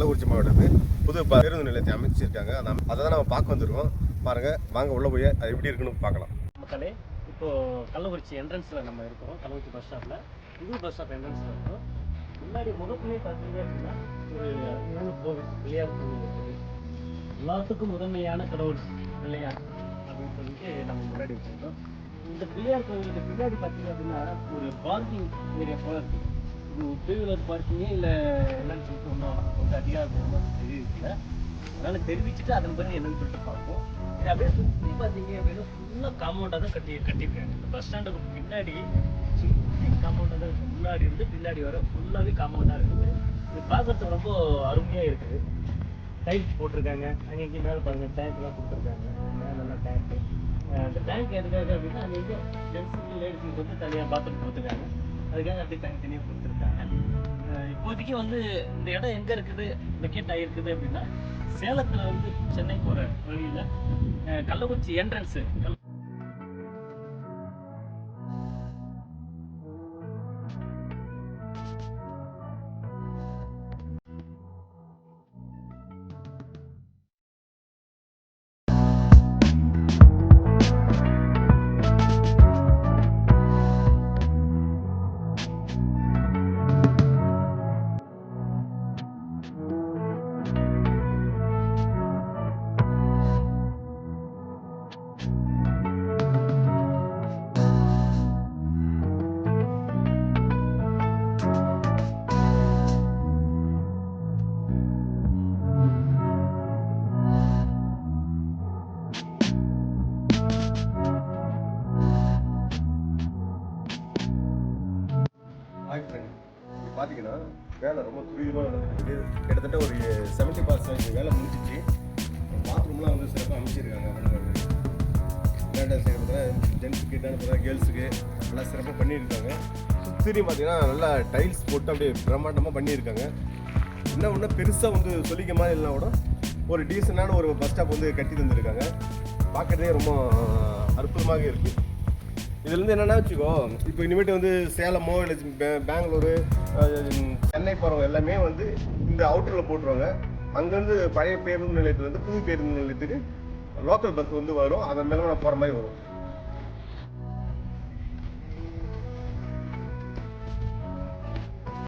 கள்ளக்குறிச்சி மாவட்டத்தில் புது பேருந்து நிலையத்தை அமைச்சிருக்காங்க. அதை தான் நம்ம பார்க்க வந்துருக்கோம். பாருங்கள், வாங்க உள்ளே போய் அது எப்படி இருக்குன்னு பார்க்கலாம். மக்களே, இப்போது கள்ளக்குறிச்சி என்ட்ரன்ஸில் நம்ம இருக்கோம். கள்ளக்குறிச்சி பஸ் ஸ்டாப்பில் புது பஸ் ஸ்டாப் என்ட்ரன்ஸில் இருக்கோம். முன்னாடி முகப்புலேயே பார்த்தீங்க அப்படின்னா ஒரு கோவில், பிள்ளையார் கோவில் இருக்குது. எல்லாத்துக்கும் முதன்மையான கடவுள் பிள்ளையார் அப்படின்னு சொல்லிட்டு நம்ம முன்னாடி வச்சுருக்கோம். இந்த பிள்ளையார் கோவிலுக்கு பின்னாடி பார்த்தீங்க அப்படின்னா ஒரு பார்க்கிங் ஏரியா போல இருக்குது. இது டூ வீலர் பார்க்கிங்கே இல்லை என்னன்னு சொல்லிட்டு ஒன்றும் கொஞ்சம் அதிகாரப்பூர்வமாக தெரிவிக்கல. அதனால் தெரிவிச்சுட்டு அதன் பிறகு என்னன்னு சொல்லிட்டு பார்ப்போம். இது அப்படியே சுற்றி பார்த்தீங்க அப்படின்னா ஃபுல்லாக காம்பவுண்டாக தான் கட்டியிருக்காங்க. இந்த பஸ் ஸ்டாண்டுக்கு பின்னாடி சுற்றி காம்பவுண்டாக தான் இருக்குது. முன்னாடி இருந்து பின்னாடி வர ஃபுல்லாகவே காம்பவுண்டாக இருக்குது. இது பார்க்குறதுக்கு ரொம்ப அருமையாக இருக்குது. டைல்ஸ் போட்டிருக்காங்க. அங்கே இங்கே மேலே பாருங்கள், டேங்க்லாம் கொடுத்துருக்காங்க. மேலெல்லாம் டேங்க்கு. அந்த டேங்க் எதுக்காக அப்படின்னா அங்கே எங்கே ஜென்ஸுக்கு லேடிஸுக்கு வந்து தனியாக பாத்ரூம் கொடுத்துருக்காங்க. அதுக்காக அப்படி தனியாக கொடுத்துருக்காங்க. இப்போதைக்கு வந்து இந்த இடம் எங்கே இருக்குது, லொக்கேட் ஆகிருக்குது அப்படின்னா சேலத்தில் வந்து சென்னை போகிற வழியில் கள்ளக்குறிச்சி என்ட்ரன்ஸு. பார்த்தீங்கன்னா வேலை ரொம்ப துரிதமாக நடந்துருக்கு. கிட்டத்தட்ட ஒரு 70% வேலை முடிஞ்சிச்சு. பாத்ரூம்லாம் வந்து சிறப்பாக அமைச்சிருக்காங்க. ஜென்ஸுக்கு கேர்ள்ஸுக்கு நல்லா சிறப்பாக பண்ணியிருக்காங்க. சுற்றியும் பார்த்தீங்கன்னா நல்லா டைல்ஸ் போட்டு அப்படியே பிரம்மாண்டமாக பண்ணியிருக்காங்க. இன்னும் பெருசாக வந்து சொல்லிக்க மாதிரி இல்லைனா கூட ஒரு டீசெண்டான ஒரு பஸ் ஸ்டாப் வந்து கட்டி தந்துருக்காங்க. பார்க்குறதே ரொம்ப அற்புதமாக இருக்குது. இதுலேருந்து என்னென்னா வச்சுக்கோ, இப்போ இனிமேட்டு வந்து சேலமோ இல்லை பெங்களூரு, சென்னை போகிறவங்க எல்லாமே வந்து இந்த அவுட்டரில் போட்டுருவாங்க. அங்கேருந்து பழைய பேருந்து நிலையத்துலேருந்து புது பேருந்து நிலையத்துக்கு லோக்கல் பஸ் வந்து வரும். அதன் மேலே போகிற மாதிரி வரும்.